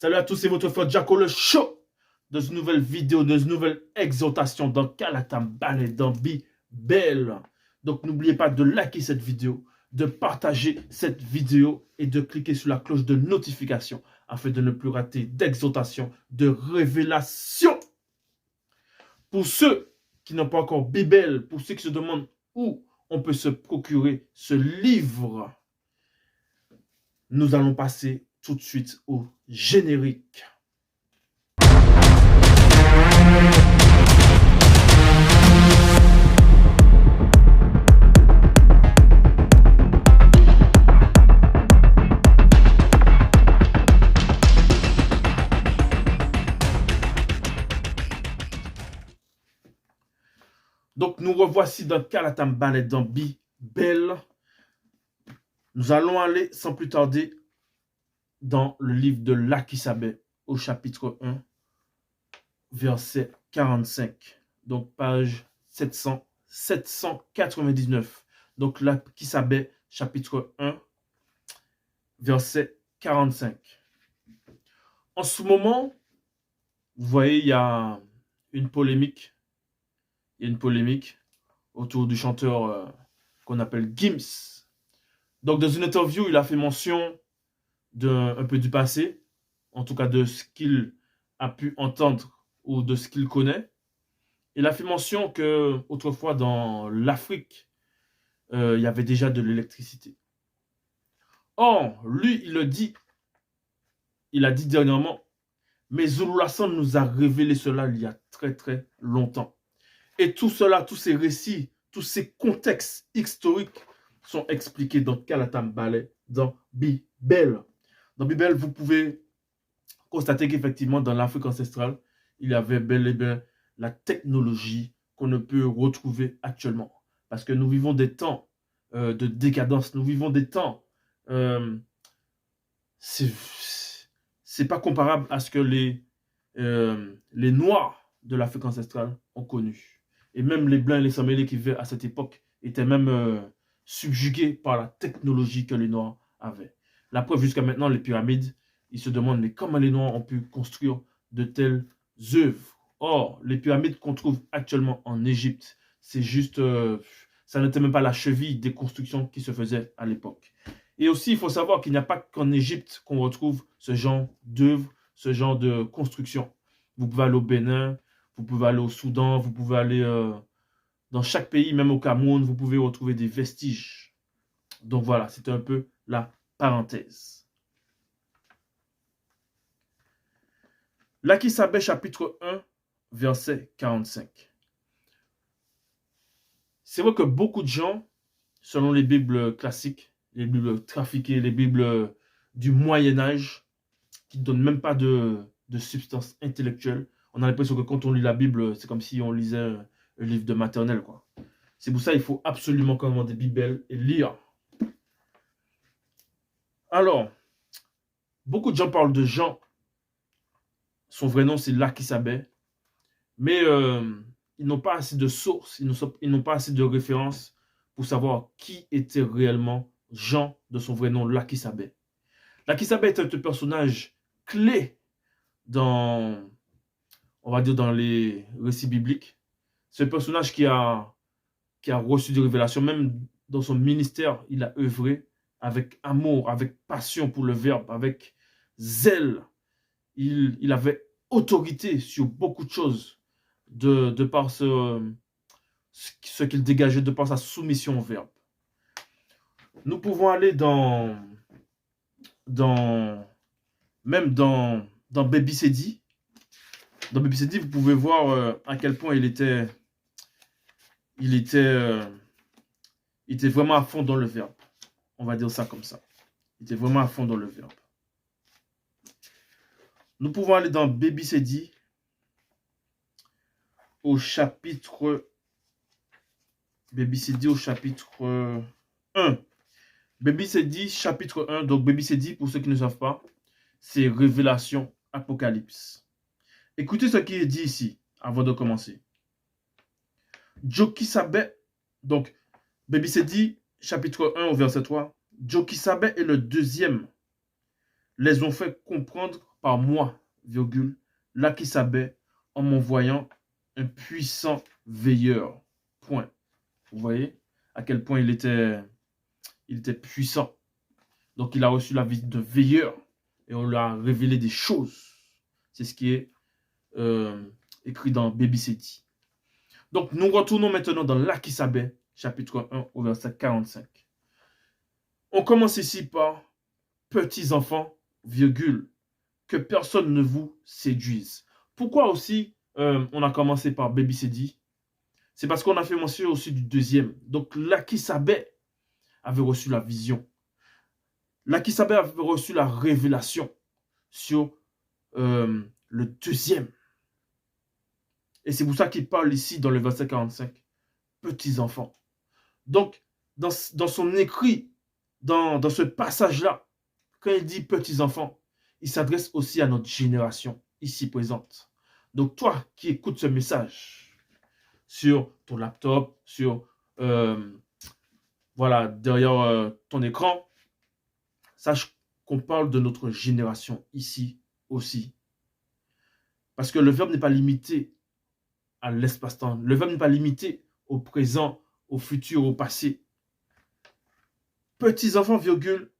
Salut à tous, c'est votre frère Jaco le show. Dans une nouvelle vidéo, dans une nouvelle exhortation dans Kalatambal et dans Bibel. Donc n'oubliez pas de liker cette vidéo, de partager cette vidéo et de cliquer sur la cloche de notification afin de ne plus rater d'exhortation, de révélation. Pour ceux qui n'ont pas encore Bibel, pour ceux qui se demandent où on peut se procurer ce livre, nous allons passer tout de suite au générique. Donc nous revoici dans Kalatambal et dans Bibel. Nous allons aller sans plus tarder dans le livre de Lakisabeh au chapitre 1, verset 45. Donc page 799. Donc Lakisabeh chapitre 1, verset 45. En ce moment, vous voyez, il y a une polémique. Il y a une polémique autour du chanteur qu'on appelle Gims. Donc, dans une interview, il a fait mention un peu du passé, en tout cas de ce qu'il a pu entendre ou de ce qu'il connaît. Il a fait mention que autrefois dans l'Afrique, il y avait déjà de l'électricité. Or, lui, il a dit dernièrement, mais Zulu Lassan nous a révélé cela il y a très très longtemps. Et tout cela, tous ces récits, tous ces contextes historiques sont expliqués dans Kalatambal, dans Bibel. Dans Bibel, vous pouvez constater qu'effectivement, dans l'Afrique ancestrale, il y avait bel et bien la technologie qu'on ne peut retrouver actuellement. Parce que nous vivons des temps de décadence, nous vivons des temps... c'est pas comparable à ce que les Noirs de l'Afrique ancestrale ont connu. Et même les Blancs et les Sans-Mêlés qui vivaient à cette époque étaient même subjugués par la technologie que les Noirs avaient. La preuve, jusqu'à maintenant, les pyramides, ils se demandent, mais comment les Noirs ont pu construire de telles œuvres? Or, les pyramides qu'on trouve actuellement en Égypte, c'est juste, ça n'était même pas la cheville des constructions qui se faisaient à l'époque. Et aussi, il faut savoir qu'il n'y a pas qu'en Égypte qu'on retrouve ce genre d'œuvres, ce genre de construction. Vous pouvez aller au Bénin, vous pouvez aller au Soudan, vous pouvez aller dans chaque pays, même au Cameroun, vous pouvez retrouver des vestiges. Donc voilà, c'était un peu la parenthèse. Lakisabeh chapitre 1, verset 45. C'est vrai que beaucoup de gens, selon les Bibles classiques, les Bibles trafiquées, les Bibles du Moyen-Âge, qui ne donnent même pas de substance intellectuelle, on a l'impression que quand on lit la Bible, c'est comme si on lisait un livre de maternelle, quoi. C'est pour ça qu'il faut absolument commander Bible et lire. Alors, beaucoup de gens parlent de Jean. Son vrai nom, c'est Lakisabeh. Mais ils n'ont pas assez de sources, ils n'ont pas assez de références pour savoir qui était réellement Jean de son vrai nom, Lakisabeh. Lakisabeh est un personnage clé dans, on va dire, dans les récits bibliques. C'est un personnage qui a reçu des révélations. Même dans son ministère, il a œuvré avec amour, avec passion pour le verbe, avec zèle. Il avait autorité sur beaucoup de choses de par ce qu'il dégageait, de par sa soumission au verbe. Nous pouvons aller même dans Baby Sedi. Dans Baby Sedi, vous pouvez voir à quel point il était vraiment à fond dans le verbe. On va dire ça comme ça. Il était vraiment à fond dans le verbe. Nous pouvons aller dans Baby Sedi au chapitre 1. Baby Sedi, chapitre 1. Donc Baby Sedi, pour ceux qui ne savent pas, c'est Révélation, Apocalypse. Écoutez ce qui est dit ici, avant de commencer. Jokisabeh, donc Baby Sedi, chapitre 1 au verset 3. Jokisabeh est le deuxième. Les ont fait comprendre par moi, virgule, là qui s'abat en m'envoyant un puissant veilleur. Point. Vous voyez à quel point il était puissant. Donc il a reçu la visite de veilleur et on lui a révélé des choses. C'est ce qui est écrit dans Baby Seti. Donc nous retournons maintenant dans l'Akisabé, chapitre 1 au verset 45. On commence ici par petits enfants, virgule, que personne ne vous séduise. Pourquoi aussi on a commencé par Baby Seti? C'est parce qu'on a fait mention aussi du deuxième. Donc l'Akisabé avait reçu la vision. L'Akisabé avait reçu la révélation sur le deuxième. Et c'est pour ça qu'il parle ici dans le verset 45. Petits enfants. Donc, dans son écrit, dans ce passage-là, quand il dit petits enfants, il s'adresse aussi à notre génération ici présente. Donc, toi qui écoutes ce message sur ton laptop, sur voilà, derrière ton écran, sache qu'on parle de notre génération ici aussi. Parce que le verbe n'est pas limité à l'espace-temps. Le verbe n'est pas limité au présent, au futur, au passé. Petits enfants, virgule,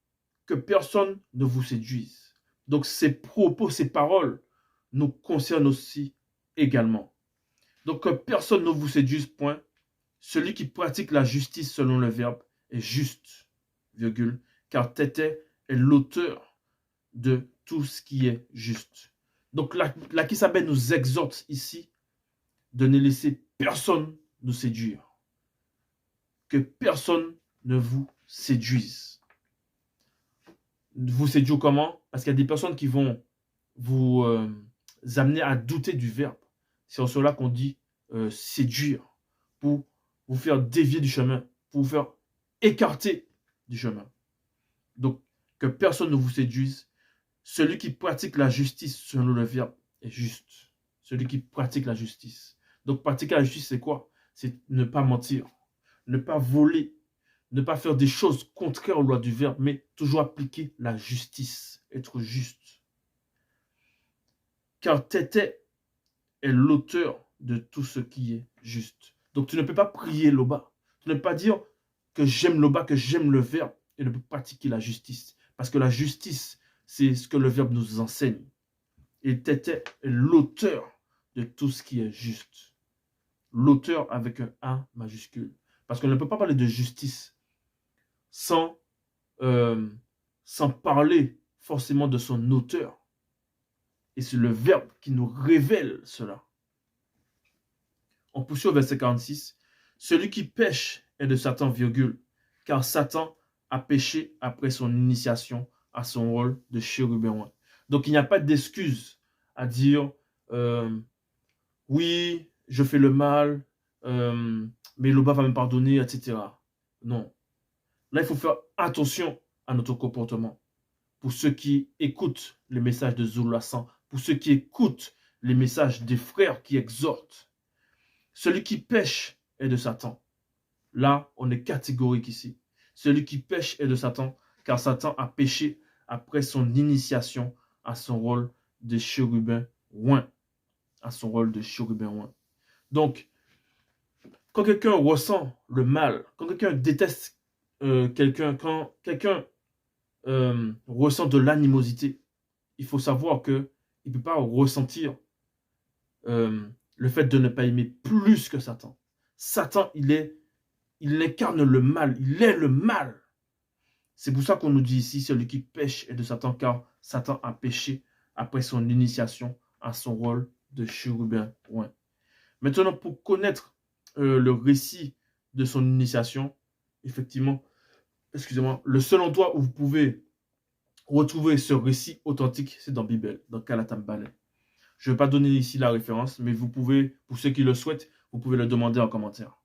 que personne ne vous séduise. Donc ces propos, ces paroles nous concernent aussi également. Donc que personne ne vous séduise, point. Celui qui pratique la justice selon le verbe est juste, virgule, car Tété est l'auteur de tout ce qui est juste. Donc l'Akisabé nous exhorte ici de ne laisser personne nous séduire. Que personne ne vous séduise. Vous séduire comment? Parce qu'il y a des personnes qui vont vous amener à douter du verbe. C'est en cela qu'on dit séduire, pour vous faire dévier du chemin, pour vous faire écarter du chemin. Donc, que personne ne vous séduise. Celui qui pratique la justice selon le verbe est juste. Celui qui pratique la justice. Donc, pratiquer la justice, c'est quoi? C'est ne pas mentir, ne pas voler, ne pas faire des choses contraires aux lois du verbe, mais toujours appliquer la justice, être juste. Car Tété est l'auteur de tout ce qui est juste. Donc, tu ne peux pas prier l'Oba. Tu ne peux pas dire que j'aime l'Oba, que j'aime le verbe, et ne pas pratiquer la justice. Parce que la justice, c'est ce que le verbe nous enseigne. Et Tété est l'auteur de tout ce qui est juste. L'auteur avec un A majuscule. Parce qu'on ne peut pas parler de justice sans parler forcément de son auteur. Et c'est le verbe qui nous révèle cela. On poursuit au verset 46. Celui qui pêche est de Satan, virgule, car Satan a péché après son initiation à son rôle de chérubin. Donc il n'y a pas d'excuse à dire oui, je fais le mal, mais l'Oba va me pardonner, etc. Non. Là, il faut faire attention à notre comportement. Pour ceux qui écoutent les messages de Zuluassan, pour ceux qui écoutent les messages des frères qui exhortent, celui qui pêche est de Satan. Là, on est catégorique ici. Celui qui pêche est de Satan, car Satan a péché après son initiation à son rôle de chérubin oint. À son rôle de chérubin oint. Donc, quand quelqu'un ressent le mal, quand quelqu'un déteste quelqu'un, quand quelqu'un ressent de l'animosité, il faut savoir qu'il ne peut pas ressentir le fait de ne pas aimer plus que Satan. Satan, il incarne le mal, il est le mal. C'est pour ça qu'on nous dit ici, celui qui pêche est de Satan, car Satan a péché après son initiation à son rôle de chérubin oint. Maintenant, pour connaître le récit de son initiation, effectivement, excusez-moi, le seul endroit où vous pouvez retrouver ce récit authentique, c'est dans la Bible, dans Kalatambale. Je ne vais pas donner ici la référence, mais vous pouvez, pour ceux qui le souhaitent, vous pouvez le demander en commentaire.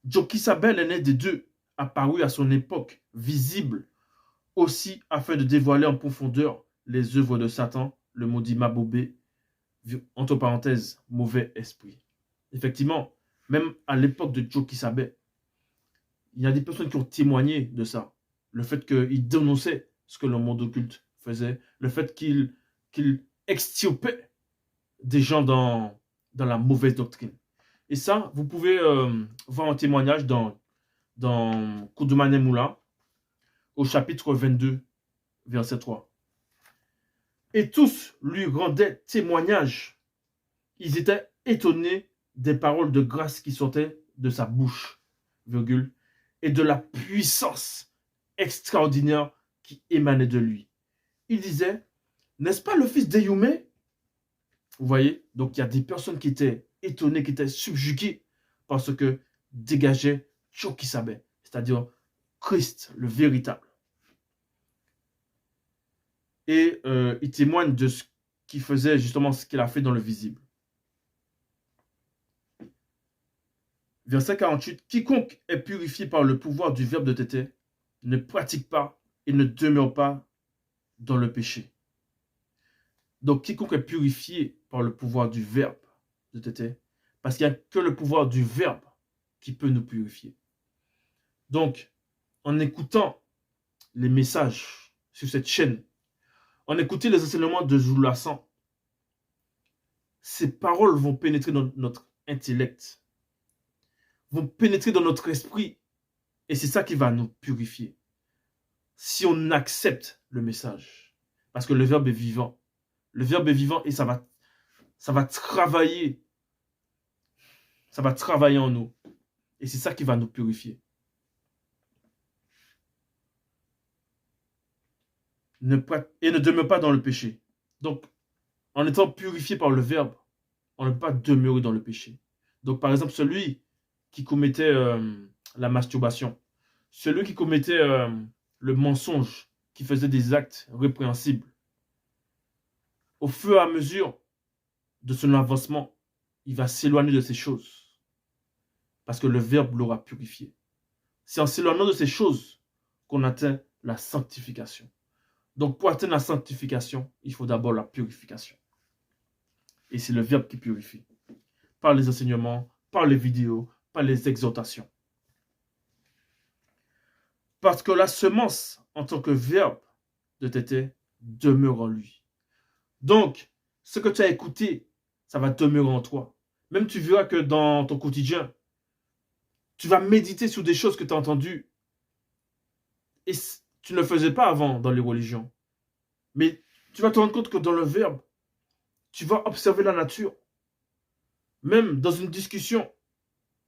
Jokisabel est né des deux, apparu à son époque, visible, aussi afin de dévoiler en profondeur les œuvres de Satan, le maudit Mabobé, entre parenthèses, mauvais esprit. Effectivement, même à l'époque de Jokisabel, il y a des personnes qui ont témoigné de ça. Le fait qu'ils dénonçaient ce que le monde occulte faisait, le fait qu'il extirpait des gens dans la mauvaise doctrine. Et ça, vous pouvez voir un témoignage dans Koudoumane Moula, au chapitre 22, verset 3. Et tous lui rendaient témoignage. Ils étaient étonnés des paroles de grâce qui sortaient de sa bouche, virgule, et de la puissance extraordinaire qui émanait de lui. Il disait, n'est-ce pas le fils d'Eyoumé? Vous voyez, donc il y a des personnes qui étaient étonnées, qui étaient subjuguées par ce que dégageait Tchokisabe, c'est-à-dire Christ, le véritable. Et il témoigne de ce qu'il faisait, justement ce qu'il a fait dans le visible. Verset 48, quiconque est purifié par le pouvoir du verbe de Tété ne pratique pas et ne demeure pas dans le péché. Donc, quiconque est purifié par le pouvoir du verbe de Tété, parce qu'il n'y a que le pouvoir du verbe qui peut nous purifier. Donc, en écoutant les messages sur cette chaîne, en écoutant les enseignements de Zoulassan, ces paroles vont pénétrer dans notre intellect, vont pénétrer dans notre esprit, et c'est ça qui va nous purifier. Si on accepte le message, parce que le verbe est vivant. Le verbe est vivant et ça va travailler. Ça va travailler en nous. Et c'est ça qui va nous purifier. Et ne demeure pas dans le péché. Donc, en étant purifié par le verbe, on ne peut pas demeurer dans le péché. Donc, par exemple, celui qui commettait la masturbation, celui qui commettait le mensonge, qui faisait des actes répréhensibles, au fur et à mesure de son avancement, il va s'éloigner de ces choses. Parce que le verbe l'aura purifié. C'est en s'éloignant de ces choses qu'on atteint la sanctification. Donc pour atteindre la sanctification, il faut d'abord la purification. Et c'est le verbe qui purifie. Par les enseignements, par les vidéos, par les exhortations. Parce que la semence, en tant que verbe de Tété, demeure en lui. Donc, ce que tu as écouté, ça va demeurer en toi. Même tu verras que dans ton quotidien, tu vas méditer sur des choses que tu as entendues. Et tu ne le faisais pas avant dans les religions. Mais tu vas te rendre compte que dans le verbe, tu vas observer la nature. Même dans une discussion,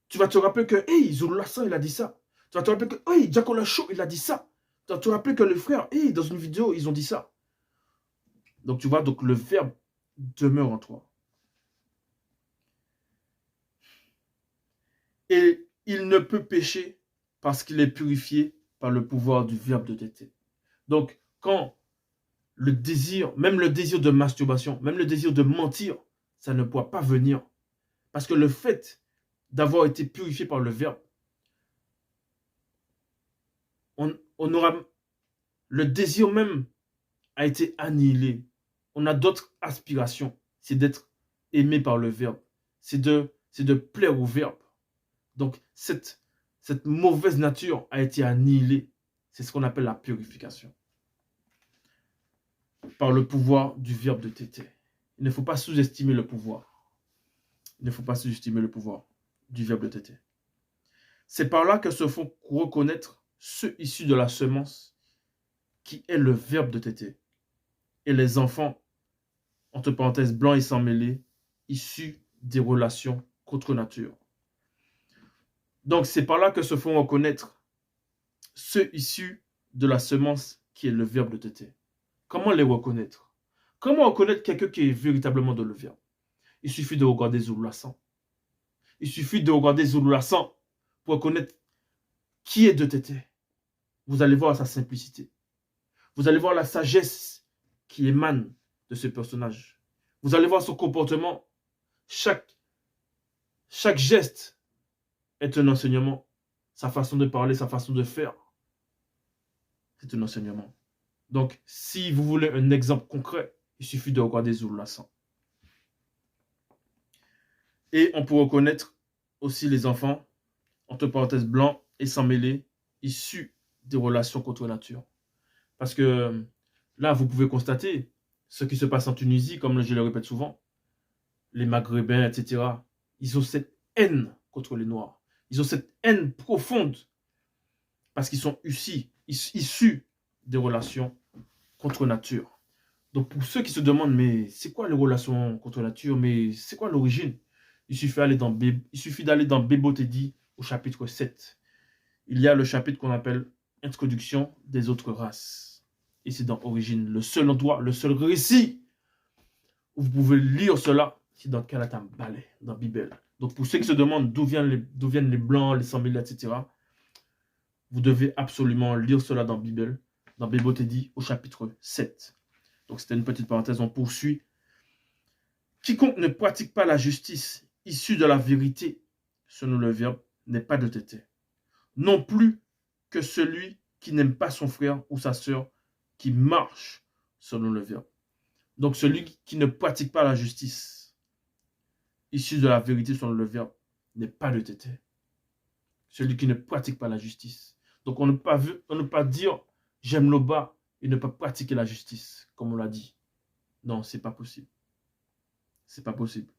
tu vas te rappeler que, hey, Zoulassan, il a dit ça. Tu vas te rappeler que, hey, Diakola Show, il a dit ça. Tu vas te rappeler que les frères, hey, dans une vidéo, ils ont dit ça. Donc tu vois, donc le verbe demeure en toi. Et il ne peut pécher parce qu'il est purifié par le pouvoir du verbe de Tété. Donc, quand le désir, même le désir de masturbation, même le désir de mentir, ça ne pourra pas venir. Parce que le fait d'avoir été purifié par le verbe, on aura, le désir même a été annihilé. On a d'autres aspirations. C'est d'être aimé par le verbe. C'est de plaire au verbe. Donc, cette mauvaise nature a été annihilée. C'est ce qu'on appelle la purification. Par le pouvoir du verbe de Tété. Il ne faut pas sous-estimer le pouvoir. Il ne faut pas sous-estimer le pouvoir du verbe de Tété. C'est par là que se font reconnaître ceux issus de la semence qui est le verbe de Tété. Et les enfants, entre parenthèses, blancs et sans mêlés, issus des relations contre nature. Donc, c'est par là que se font reconnaître ceux issus de la semence qui est le verbe de Tété. Comment les reconnaître? Comment reconnaître quelqu'un qui est véritablement dans le verbe? Il suffit de regarder Zoulassan. Il suffit de regarder Zoulassan pour reconnaître qui est de Tété. Vous allez voir sa simplicité. Vous allez voir la sagesse qui émane de ce personnage. Vous allez voir son comportement. Chaque geste est un enseignement. Sa façon de parler, sa façon de faire, c'est un enseignement. Donc, si vous voulez un exemple concret, il suffit de regarder Zoulassan. Et on peut reconnaître aussi les enfants, entre parenthèses blancs et sans mêlés, issus des relations contre nature. Parce que Là, vous pouvez constater ce qui se passe en Tunisie, comme je le répète souvent. Les Maghrébins, etc. Ils ont cette haine contre les Noirs. Ils ont cette haine profonde parce qu'ils sont issus des relations contre nature. Donc, pour ceux qui se demandent, mais c'est quoi les relations contre nature? Mais c'est quoi l'origine? Il suffit d'aller dans Bébotedi au chapitre 7. Il y a le chapitre qu'on appelle Introduction des autres races. Et c'est dans Origine, le seul endroit, le seul récit où vous pouvez lire cela, c'est dans Kalatam Ballet, dans la Bible. Donc, pour ceux qui se demandent d'où viennent les Blancs, les 100 000, etc., vous devez absolument lire cela dans la Bible, dans Bébotedi au chapitre 7. Donc, c'était une petite parenthèse, on poursuit. Quiconque ne pratique pas la justice issue de la vérité, selon le verbe, n'est pas de tété. Non plus que celui qui n'aime pas son frère ou sa sœur, qui marche selon le verbe. Donc, celui qui ne pratique pas la justice issue de la vérité selon le verbe n'est pas de tété. Celui qui ne pratique pas la justice. Donc, on ne peut pas dire j'aime le bas et ne pas pratiquer la justice, comme on l'a dit. Non, c'est pas possible. C'est pas possible.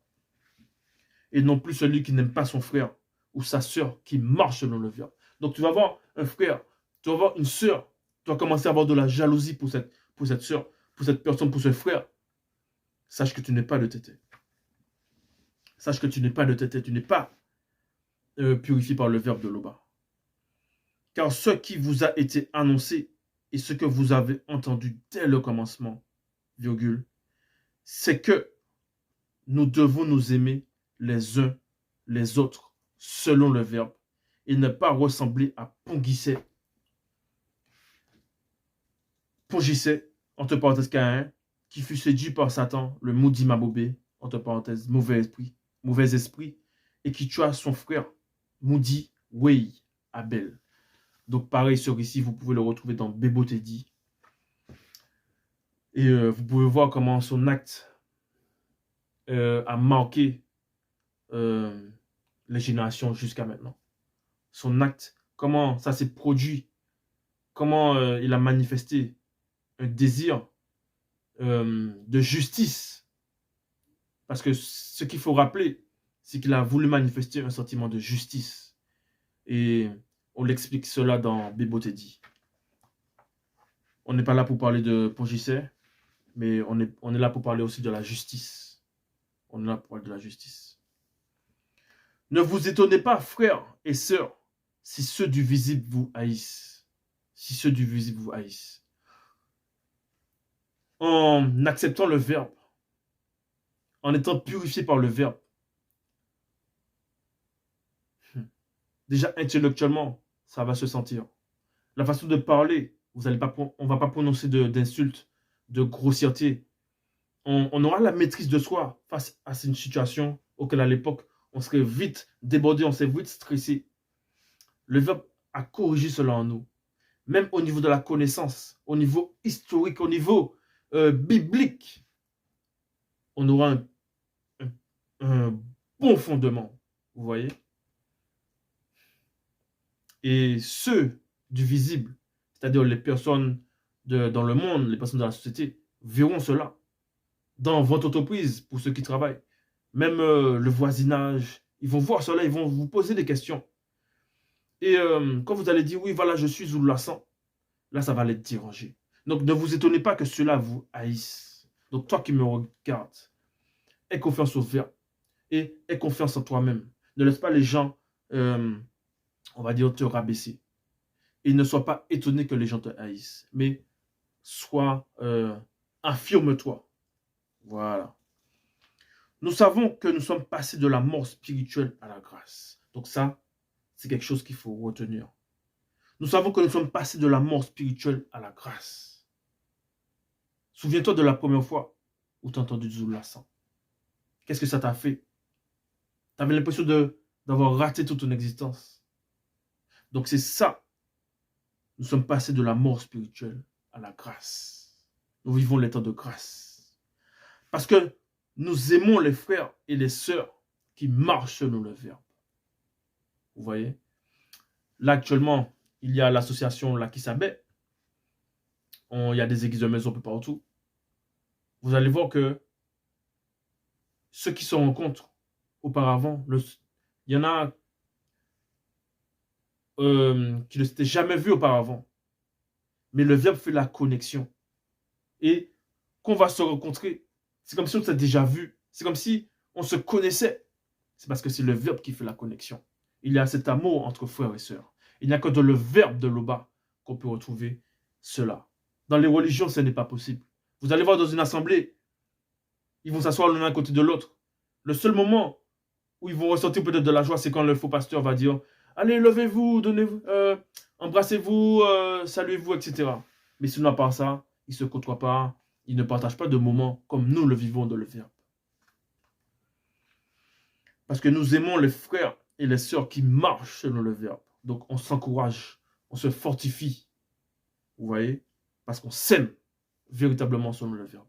Et non plus celui qui n'aime pas son frère ou sa sœur qui marche selon le verbe. Donc tu vas avoir un frère, tu vas avoir une sœur, tu vas commencer à avoir de la jalousie pour cette sœur, pour cette personne, pour ce frère. Sache que tu n'es pas de tété. Sache que tu n'es pas de tété, tu n'es pas purifié par le verbe de l'Oba. Car ce qui vous a été annoncé et ce que vous avez entendu dès le commencement, virgule, c'est que nous devons nous aimer les uns les autres selon le verbe et ne pas ressembler à Pongissé, entre parenthèses Caïn, qui fut séduit par Satan, le maudit Mabobé, entre parenthèses mauvais esprit, et qui tua son frère, maudit Wei, Abel. Donc pareil, ce récit, vous pouvez le retrouver dans Bébotedi. Et vous pouvez voir comment son acte a marqué les générations jusqu'à maintenant. Son acte, comment ça s'est produit, comment il a manifesté un désir de justice. Parce que ce qu'il faut rappeler, c'est qu'il a voulu manifester un sentiment de justice. Et on l'explique cela dans Bébotedi. On n'est pas là pour parler de Pongissé, mais on est là pour parler aussi de la justice. On est là pour parler de la justice. Ne vous étonnez pas, frères et sœurs, si ceux du visible vous haïssent. Si ceux du visible vous haïssent. En acceptant le verbe, en étant purifié par le verbe, déjà intellectuellement, ça va se sentir. La façon de parler, on ne va pas prononcer d'insultes, de grossièreté. On aura la maîtrise de soi face à cette situation auquel à l'époque, on serait vite débordé, on serait vite stressé. Le verbe a corrigé cela en nous. Même au niveau de la connaissance, au niveau historique, au niveau biblique, on aura un bon fondement. Vous voyez? Et ceux du visible, c'est-à-dire les personnes dans le monde, les personnes de la société, verront cela. Dans votre entreprise, pour ceux qui travaillent, même le voisinage, ils vont voir cela, ils vont vous poser des questions. Et quand vous allez dire, oui, voilà, je suis Zoulassant, là, ça va les déranger. Donc, ne vous étonnez pas que cela vous haïsse. Donc, toi qui me regardes, aie confiance au verbe et aie confiance en toi-même. Ne laisse pas les gens, on va dire, te rabaisser. Et ne sois pas étonné que les gens te haïssent. Mais affirme-toi. Voilà. Nous savons que nous sommes passés de la mort spirituelle à la grâce. Donc ça, c'est quelque chose qu'il faut retenir. Nous savons que nous sommes passés de la mort spirituelle à la grâce. Souviens-toi de la première fois où tu as entendu Zoulassant. Qu'est-ce que ça t'a fait? Tu avais l'impression d'avoir raté toute ton existence. Donc c'est ça. Nous sommes passés de la mort spirituelle à la grâce. Nous vivons les temps de grâce. Parce que nous aimons les frères et les sœurs qui marchent selon le verbe. Vous voyez? Là, actuellement, il y a l'association La Kisabé Il y a des églises de maison un peu partout. Vous allez voir que ceux qui se rencontrent auparavant, il y en a qui ne s'étaient jamais vus auparavant. Mais le verbe fait la connexion. Et qu'on va se rencontrer, c'est comme si on s'était déjà vu. C'est comme si on se connaissait. C'est parce que c'est le verbe qui fait la connexion. Il y a cet amour entre frères et sœurs. Il n'y a que dans le verbe de Loba qu'on peut retrouver cela. Dans les religions, ce n'est pas possible. Vous allez voir dans une assemblée, ils vont s'asseoir l'un à côté de l'autre. Le seul moment où ils vont ressentir peut-être de la joie, c'est quand le faux pasteur va dire « Allez, levez-vous, donnez-vous, embrassez-vous, saluez-vous, etc. » Mais sinon, à part ça, ils ne se côtoient pas, ils ne partagent pas de moments comme nous le vivons dans le verbe. Parce que nous aimons les frères et les sœurs qui marchent selon le verbe. Donc, on s'encourage, on se fortifie. Vous voyez? Parce qu'on s'aime véritablement selon le verbe.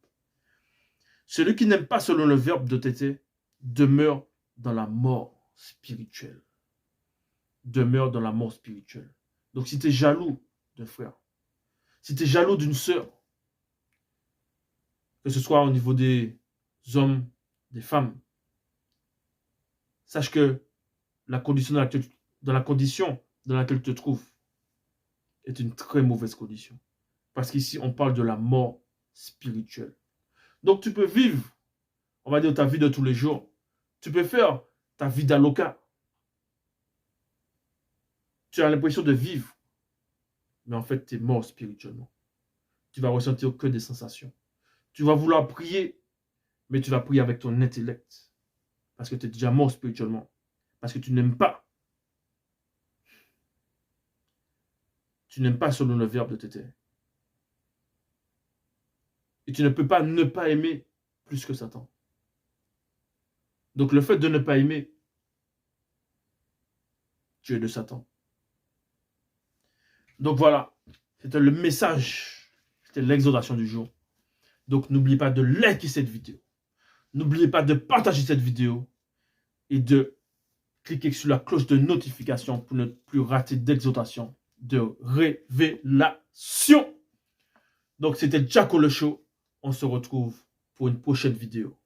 Celui qui n'aime pas selon le verbe de Tété demeure dans la mort spirituelle. Demeure dans la mort spirituelle. Donc, si tu es jaloux d'un frère, si tu es jaloux d'une sœur, que ce soit au niveau des hommes, des femmes, sache que la condition dans laquelle tu te trouves est une très mauvaise condition. Parce qu'ici, on parle de la mort spirituelle. Donc, tu peux vivre, on va dire, ta vie de tous les jours. Tu peux faire ta vie d'aloca. Tu as l'impression de vivre. Mais en fait, tu es mort spirituellement. Tu vas ressentir que des sensations. Tu vas vouloir prier, mais tu vas prier avec ton intellect. Parce que tu es déjà mort spirituellement. Parce que tu n'aimes pas. Tu n'aimes pas selon le verbe de Tété. Et tu ne peux pas ne pas aimer plus que Satan. Donc le fait de ne pas aimer, tu es de Satan. Donc voilà, c'était le message, c'était l'exhortation du jour. Donc n'oubliez pas de liker cette vidéo. N'oubliez pas de partager cette vidéo et de cliquer sur la cloche de notification pour ne plus rater d'exhortation, de révélation. Donc c'était Jaco le Show. On se retrouve pour une prochaine vidéo.